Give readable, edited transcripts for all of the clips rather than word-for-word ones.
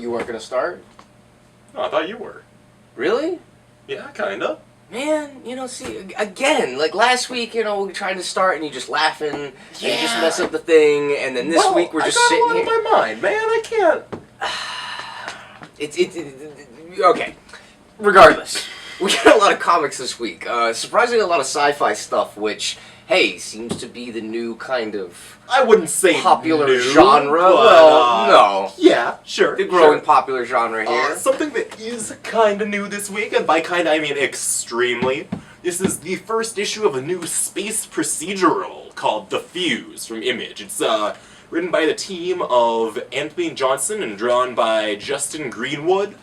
you weren't going to start? Oh, I thought you were. Really? Yeah, kinda. Man, see, again, like last week, we tried to start and you just laughing, and you just mess up the thing, and then this week we're just sitting here. I got a lot on my mind, man. I can't. Okay. Regardless, we got a lot of comics this week. Surprisingly, a lot of sci-fi stuff, which, hey, seems to be the new kind of... I wouldn't say popular new, genre. But, well, no. Yeah, sure. The growing popular genre here. Something that is kind of new this week, and by kind I mean extremely. This is the first issue of a new space procedural called The Fuse from Image. It's written by the team of Anthony Johnson and drawn by Justin Greenwood.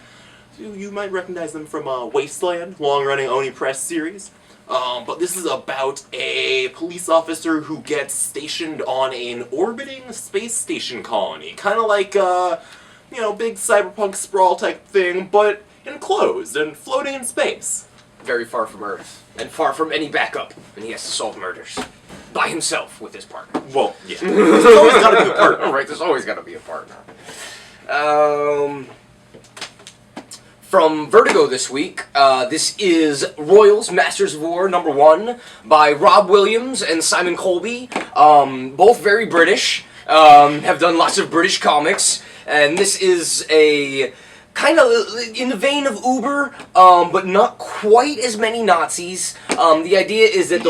You might recognize them from Wasteland, long-running Oni Press series. But this is about a police officer who gets stationed on an orbiting space station colony. Kind of like, big cyberpunk sprawl type thing, but enclosed and floating in space. Very far from Earth, and far from any backup, and he has to solve murders. By himself with his partner. Well, yeah. There's always gotta be a partner. Right, there's always gotta be a partner. From Vertigo this week, this is Royals Masters of War #1 by Rob Williams and Simon Colby. Both very British, have done lots of British comics, and this is a kind of in the vein of Uber, but not quite as many Nazis. The idea is that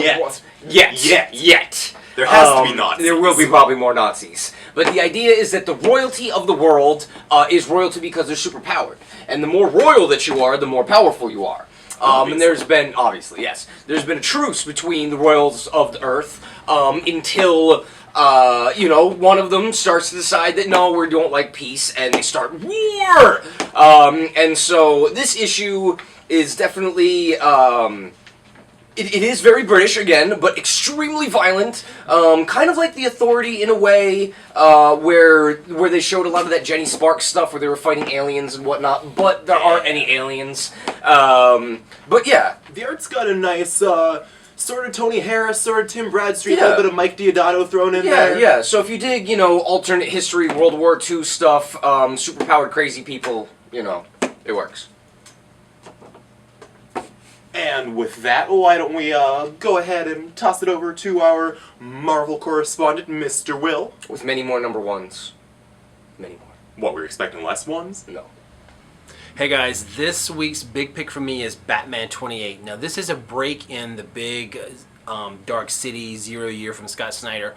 Yet. There has to be Nazis. There will be probably more Nazis. But the idea is that the royalty of the world is royalty because they're superpowered. And the more royal that you are, the more powerful you are. And there's been, obviously, yes, there's been a truce between the royals of the Earth until, one of them starts to decide that, no, we don't like peace, and they start war! And so this issue is definitely... It is very British, again, but extremely violent. Kind of like The Authority in a way, where they showed a lot of that Jenny Sparks stuff where they were fighting aliens and whatnot, but there aren't any aliens. But yeah. The art's got a nice, sort of Tony Harris, sort of Tim Bradstreet, a little bit of Mike Deodato thrown in there. Yeah, so if you dig, alternate history, World War II stuff, superpowered crazy people, it works. And with that, why don't we go ahead and toss it over to our Marvel correspondent, Mr. Will. With many more #1s. Many more. What, we're expecting less ones? No. Hey guys, this week's big pick for me is Batman 28. Now this is a break in the big Dark City 0 year from Scott Snyder.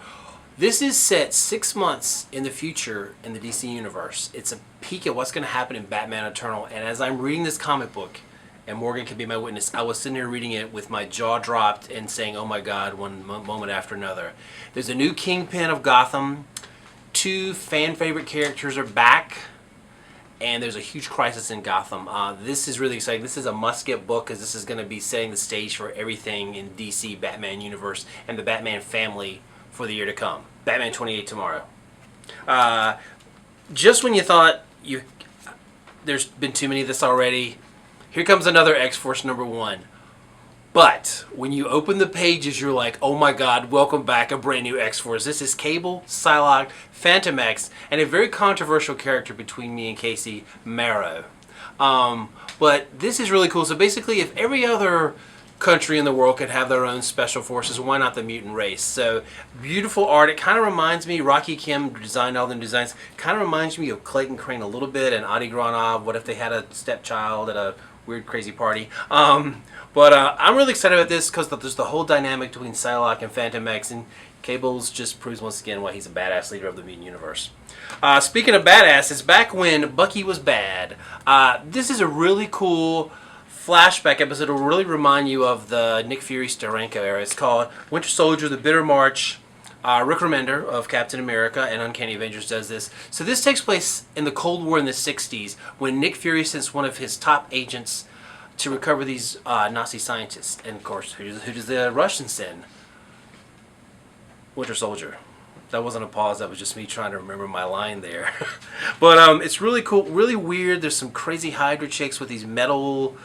This is set 6 months in the future in the DC universe. It's a peek at what's going to happen in Batman Eternal, and as I'm reading this comic book, and Morgan can be my witness, I was sitting here reading it with my jaw dropped and saying, oh my God, one moment after another. There's a new Kingpin of Gotham, 2 fan favorite characters are back, and there's a huge crisis in Gotham. This is really exciting. This is a must-get book because this is going to be setting the stage for everything in DC Batman universe and the Batman family for the year to come. Batman 28 tomorrow. Just when you thought there's been too many of this already, here comes another X-Force #1. But when you open the pages, you're like, oh my God, welcome back, a brand new X-Force. This is Cable, Psylocke, Phantom X, and a very controversial character between me and Casey, Marrow. But this is really cool. So basically, if every other country in the world could have their own special forces, why not the mutant race? So beautiful art. It kind of reminds me, Rocky Kim designed all them designs, kind of reminds me of Clayton Crane a little bit and Adi Granov. What if they had a stepchild at a weird crazy party? But I'm really excited about this because there's the whole dynamic between Psylocke and Phantom X, and Cables just proves once again why he's a badass leader of the mutant universe. Speaking of badass, it's back when Bucky was bad. This is a really cool flashback episode. It'll really remind you of the Nick Fury Steranko era. It's called Winter Soldier: The Bitter March. Rick Remender of Captain America and Uncanny Avengers does this. So this takes place in the Cold War in the 60s when Nick Fury sends one of his top agents to recover these Nazi scientists. And of course, who does the Russians send? Winter Soldier. That wasn't a pause, that was just me trying to remember my line there. But it's really cool, really weird. There's some crazy Hydra chicks with these metal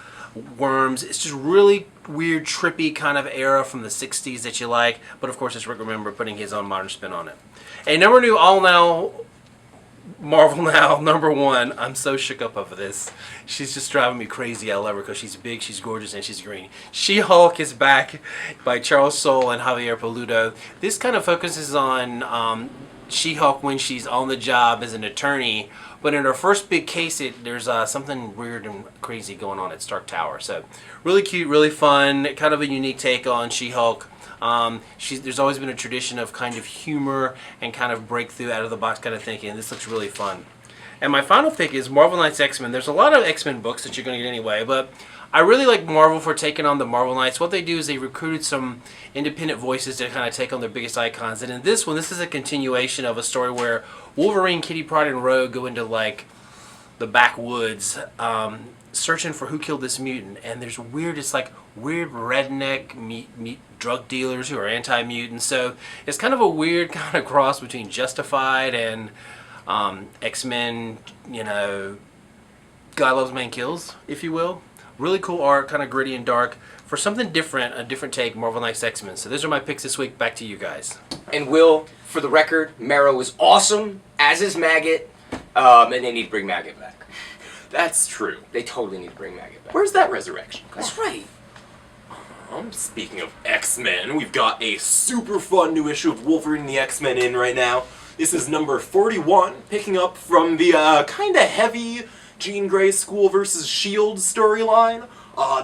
worms. It's just really weird, trippy kind of era from the 60s that you like. But of course, it's Rick Remender putting his own modern spin on it. A number new all now Marvel Now, #1. I'm so shook up over this. She's just driving me crazy. I love her because she's big, she's gorgeous, and she's green. She-Hulk is back by Charles Soule and Javier Peludo. This kind of focuses on She-Hulk when she's on the job as an attorney. But in her first big case, there's something weird and crazy going on at Stark Tower. So really cute, really fun, kind of a unique take on She-Hulk. There's always been a tradition of kind of humor and kind of breakthrough out of the box kind of thinking, and this looks really fun. And my final pick is Marvel Knights X-Men. There's a lot of X-Men books that you're going to get anyway, but I really like Marvel for taking on the Marvel Knights. What they do is they recruited some independent voices to kind of take on their biggest icons. And in this one, this is a continuation of a story where Wolverine, Kitty Pryde, and Rogue go into like the backwoods searching for who killed this mutant. And there's weird redneck meat drug dealers who are anti-mutant. So it's kind of a weird kind of cross between Justified and X-Men, you know, God Loves Man Kills, if you will. Really cool art, kind of gritty and dark. For something different, a different take, Marvel Knights X-Men. So those are my picks this week. Back to you guys. And Will, for the record, Marrow is awesome, as is Maggot, and they need to bring Maggot back. That's true. They totally need to bring Maggot back. Where's that resurrection? That's right. Speaking of X-Men, we've got a super fun new issue of Wolverine and the X-Men in right now. This is number 41, picking up from the kind of heavy Jean Grey School vs. S.H.I.E.L.D. storyline.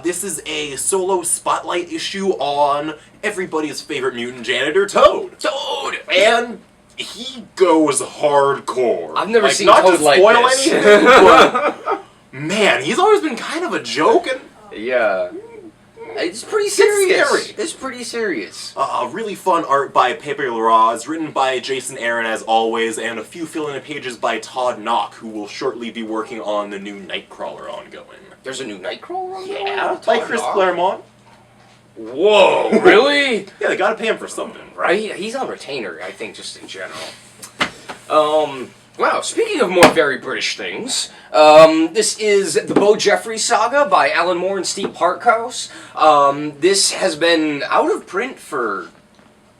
This is a solo spotlight issue on everybody's favorite mutant janitor, Toad. Toad! And he goes hardcore. I've never seen not Toad to like spoil this. anything, but man, he's always been kind of a joke, and Yeah. It's pretty serious. scary. It's pretty serious. Really fun art by Pepe Larraz, written by Jason Aaron as always, and a few fill-in pages by Todd Knock, who will shortly be working on the new Nightcrawler ongoing. There's a new Nightcrawler on there? Yeah, by Chris Claremont. Whoa, really? Yeah, they gotta pay him for something. Right? He's on retainer, I think, just in general. Wow, speaking of more very British things, this is the Bo Jeffries saga by Alan Moore and Steve Parkhouse. This has been out of print for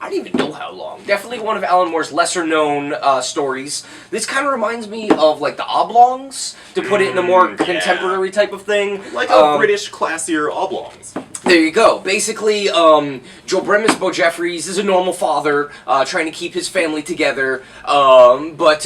I don't even know how long. Definitely one of Alan Moore's lesser-known stories. This kind of reminds me of, like, the Oblongs, to put it in a more contemporary type of thing. Like a British, classier Oblongs. There you go. Basically, Joe Bremis Bo Jeffries is a normal father, trying to keep his family together, but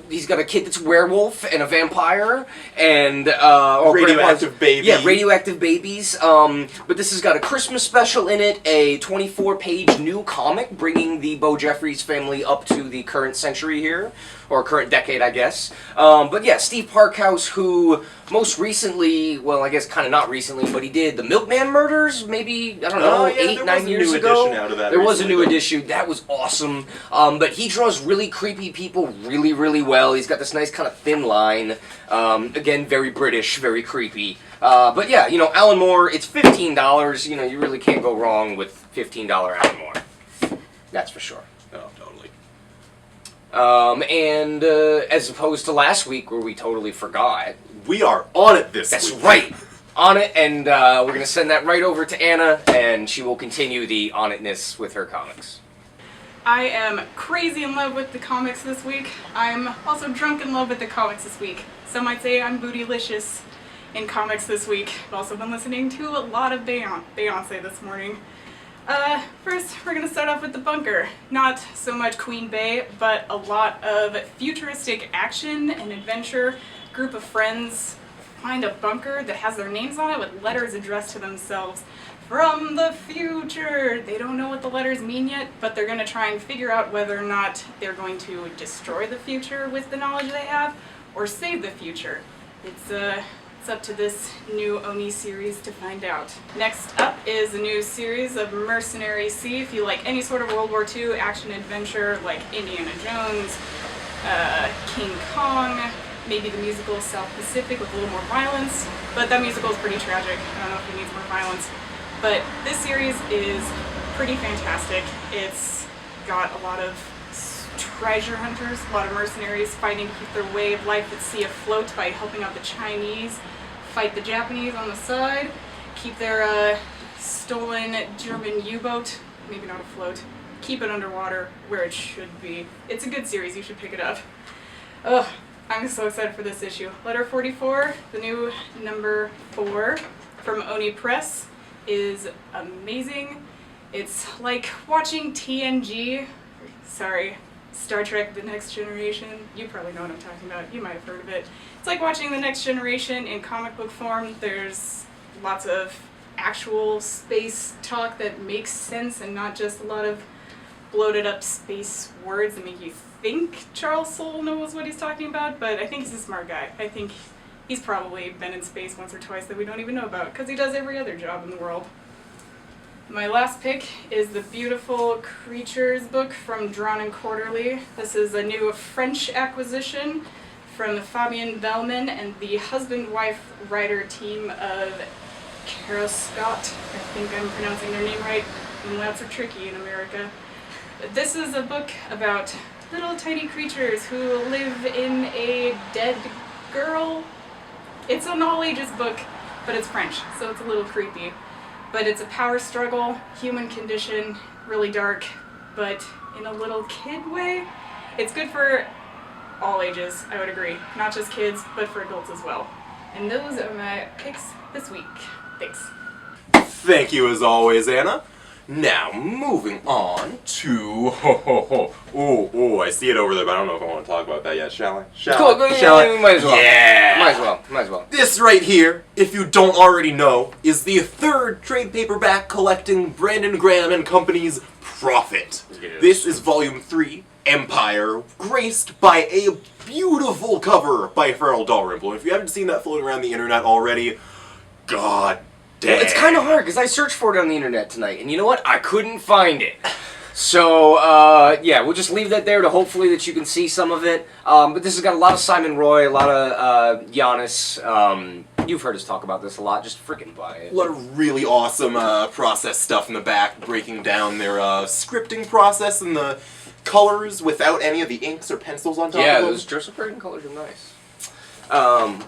he's got a kid that's a werewolf and a vampire, and radioactive baby. Yeah, radioactive babies. But this has got a Christmas special in it, a 24-page new comic bringing the Bo Jeffries family up to the current century here, or current decade, I guess. But yeah, Steve Parkhouse, who most recently, well, I guess kind of not recently, but he did the Milkman Murders, maybe, I don't know, 8-9 years ago. There was a new edition. That was awesome. But he draws really creepy people really, really well. He's got this nice kind of thin line. Again, very British, very creepy. But yeah, you know, Alan Moore, it's $15. You know, you really can't go wrong with $15 Alan Moore. That's for sure. Oh, totally. And as opposed to last week where we totally forgot. We are on it this That's week. right. On it, and we're going to send that right over to Anna, and she will continue the on-itness with her comics. I am crazy in love with the comics this week. I'm also drunk in love with the comics this week. Some might say I'm bootylicious in comics this week. I've also been listening to a lot of Beyonce this morning. First, we're going to start off with The Bunker. Not so much Queen Bey, but a lot of futuristic action and adventure. Group of friends find a bunker that has their names on it with letters addressed to themselves from the future. They don't know what the letters mean yet, but they're going to try and figure out whether or not they're going to destroy the future with the knowledge they have, or save the future. It's up to this new Oni series to find out. Next up is a new series of Mercenary C. If you like any sort of World War II action-adventure like Indiana Jones, King Kong, maybe the musical South Pacific with a little more violence, but that musical is pretty tragic. I don't know if it needs more violence. But this series is pretty fantastic. It's got a lot of treasure hunters, a lot of mercenaries fighting to keep their way of life at sea afloat by helping out the Chinese, fight the Japanese on the side, keep their stolen German U-boat, maybe not afloat, keep it underwater where it should be. It's a good series, you should pick it up. Ugh, I'm so excited for this issue. Letter 44, the new number 4 from Oni Press, is amazing. It's like watching TNG, sorry, Star Trek The Next Generation. You probably know what I'm talking about. You might have heard of it. It's like watching The Next Generation in comic book form. There's lots of actual space talk that makes sense and not just a lot of bloated up space words that make you think Charles Soule knows what he's talking about, but I think he's a smart guy. I think he's probably been in space once or twice that we don't even know about, because he does every other job in the world. My last pick is the beautiful Creatures book from Drawn and Quarterly. This is a new French acquisition from Fabien Bellman and the husband-wife writer team of Kara Scott. I think I'm pronouncing their name right, and that's are tricky in America. This is a book about little tiny creatures who live in a dead girl. It's an all-ages book, but it's French, so it's a little creepy. But it's a power struggle, human condition, really dark, but in a little kid way. It's good for all ages, I would agree. Not just kids, but for adults as well. And those are my picks this week. Thanks. Thank you as always, Anna. Now, moving on to... Oh, I see it over there, but I don't know if I want to talk about that yet, shall I? Shall I? Might as well. Yeah! Might as well. This right here, if you don't already know, is the third trade paperback collecting Brandon Graham and Company's Prophet. Yes. This is volume 3, Empire, graced by a beautiful cover by Farrell Dalrymple. If you haven't seen that floating around the internet already, god damn. It's kind of hard, because I searched for it on the internet tonight, and you know what? I couldn't find it. So, yeah, we'll just leave that there to hopefully that you can see some of it. But this has got a lot of Simon Roy, a lot of Giannis. You've heard us talk about this a lot. Just freaking buy it. A lot of really awesome process stuff in the back, breaking down their scripting process and the colors without any of the inks or pencils on top Yeah, of them. those Joseph Braden colors are nice.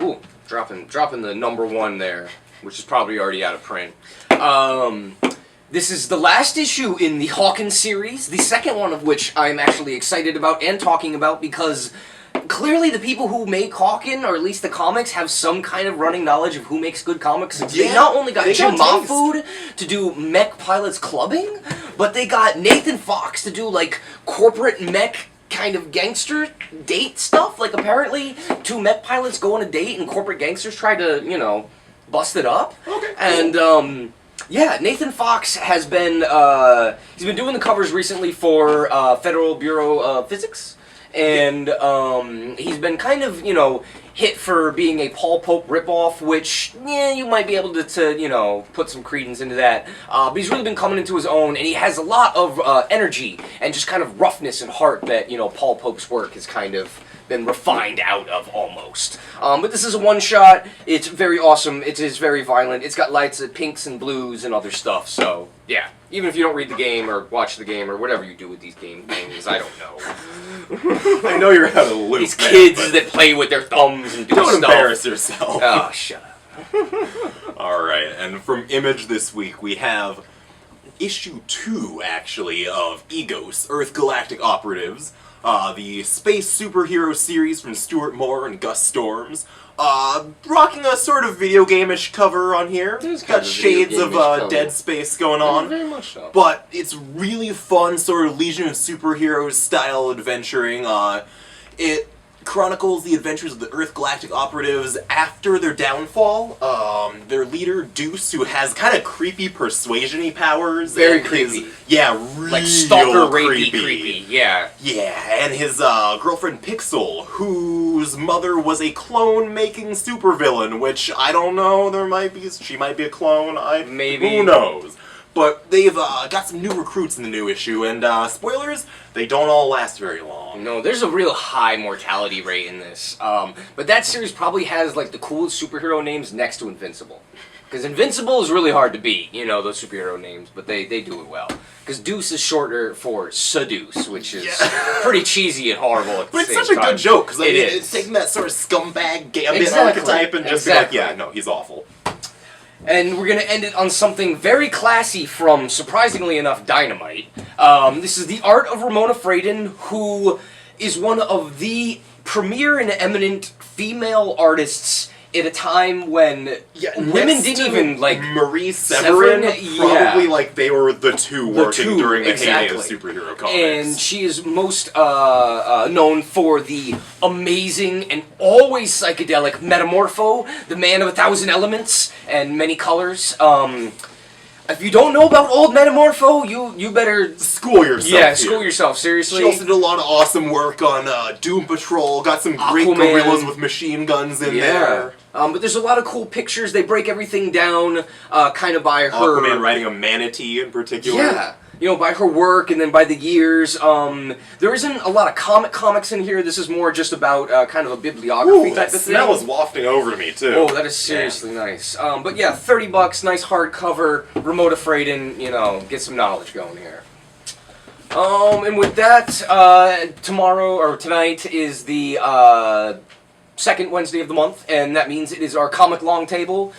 Ooh, dropping the number 1 there, which is probably already out of print. This is the last issue in the Hawken series, the second one of which I'm actually excited about and talking about because clearly the people who make Hawken, or at least the comics, have some kind of running knowledge of who makes good comics. They not only got Jim Mahfood to do Mech Pilots Clubbing, but they got Nathan Fox to do, like, corporate mech kind of gangster date stuff. Like, apparently 2 mech pilots go on a date and corporate gangsters try to, you know, bust it up. Okay. And, yeah, Nathan Fox has been, he's been doing the covers recently for Federal Bureau of Physics, and he's been kind of, you know, hit for being a Paul Pope ripoff, which, yeah, you might be able to you know, put some credence into that, but he's really been coming into his own, and he has a lot of energy and just kind of roughness and heart that, you know, Paul Pope's work has kind of been refined out of almost. But this is a one-shot. It's very awesome. It is very violent. It's got lights of pinks and blues and other stuff. So, yeah. Even if you don't read the game or watch the game or whatever you do with these games, I don't know. I know you're out of the loop. These kids that play with their thumbs and do don't stuff. embarrass yourself. Oh, shut up. Alright, and from Image this week we have issue 2, actually, of Egos, Earth Galactic Operatives. The space superhero series from Stuart Moore and Gus Storms. Rocking a sort of video game-ish cover on here. It's got shades of Dead Space going on. Very much so. But it's really fun, sort of Legion of Superheroes style adventuring. It chronicles the adventures of the Earth Galactic Operatives after their downfall. Their leader, Deuce, who has kind of creepy persuasion-y powers. Very creepy. Yeah, really like stalker creepy. Yeah. Yeah, and his girlfriend Pixel, whose mother was a clone-making supervillain, which I don't know. She might be a clone. Maybe. Who knows? But they've got some new recruits in the new issue, and spoilers, they don't all last very long. No, there's a real high mortality rate in this. But that series probably has, like, the coolest superhero names next to Invincible. Because Invincible is really hard to beat, you know, those superhero names, but they do it well. Because Deuce is shorter for Seduce, which is pretty cheesy and horrible at the But same it's such a good joke, because it's taking that sort of scumbag Gambit archetype and just be like, yeah, no, he's awful. And we're going to end it on something very classy from, surprisingly enough, Dynamite. This is the art of Ramona Fradon, who is one of the premier and eminent female artists at a time when women next didn't to even like Marie Severin. Probably yeah. like they were the two working during the heyday of exactly. superhero comics. And she is most known for the amazing and always psychedelic Metamorpho, the Man of 1,000 Elements and many colors. If you don't know about old Metamorpho, you better school yourself. Yeah, school yourself, seriously. She also did a lot of awesome work on Doom Patrol. Got some great Aquaman. gorillas with machine guns in there. But there's a lot of cool pictures. They break everything down kind of by her... Aquaman riding a manatee in particular. Yeah. You know, by her work and then by the years. There isn't a lot of comics in here. This is more just about kind of a bibliography type That of thing. smell is wafting over to me, too. Oh, that is seriously nice. But yeah, $30, nice hardcover, remote afraid, and, you know, get some knowledge going here. And with that, tomorrow, or tonight, is the second Wednesday of the month, and that means it is our Comic Long Table,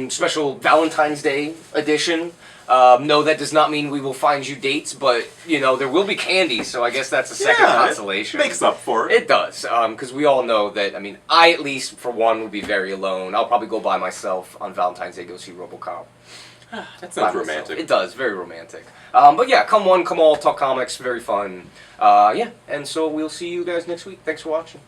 special Valentine's Day edition. No, that does not mean we will find you dates, but, you know, there will be candy, so I guess that's a second consolation. It makes up for it. It does, because we all know that, I mean, I at least, for one, would be very alone. I'll probably go by myself on Valentine's Day, go see RoboCop. That sounds romantic. It does, very romantic. But yeah, come one, come all, talk comics, very fun. Yeah, and so we'll see you guys next week. Thanks for watching.